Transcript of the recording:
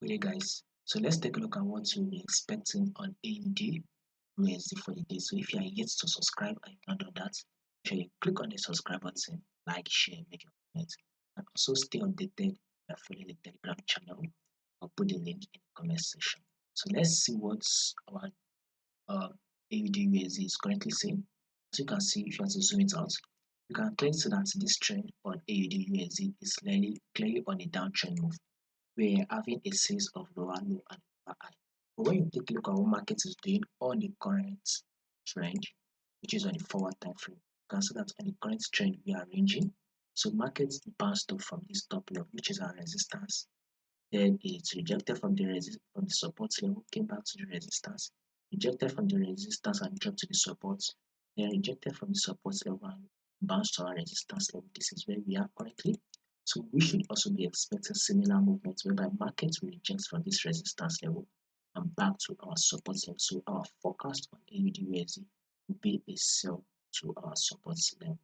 Okay, guys, so let's take a look at what you'll be expecting on AUD USD for the day. So if you are yet to subscribe and you've not done that, make sure you click on the subscribe button, like, share, make your comment, and also stay updated by following the Telegram channel. I'll put the link in the comment section. So let's see what our AUD USD is currently saying. As you can see, if you want to zoom it out, you can clearly see that this trend on AUD USD is clearly on a downtrend move. We're having a series of lower low and lower high. But when you take a look at what market is doing on the current trend, which is on the forward time frame, you can see that on the current trend we are ranging. So markets bounced up from this top level, which is our resistance. Then it's rejected from the support level, came back to the resistance, rejected from the resistance and dropped to the support, then rejected from the support level and bounced to our resistance level. This is where we are currently. So we should also be expecting similar movements whereby markets will reject from this resistance level and back to our support level. So our forecast on AUD USD will be a sell to our support level.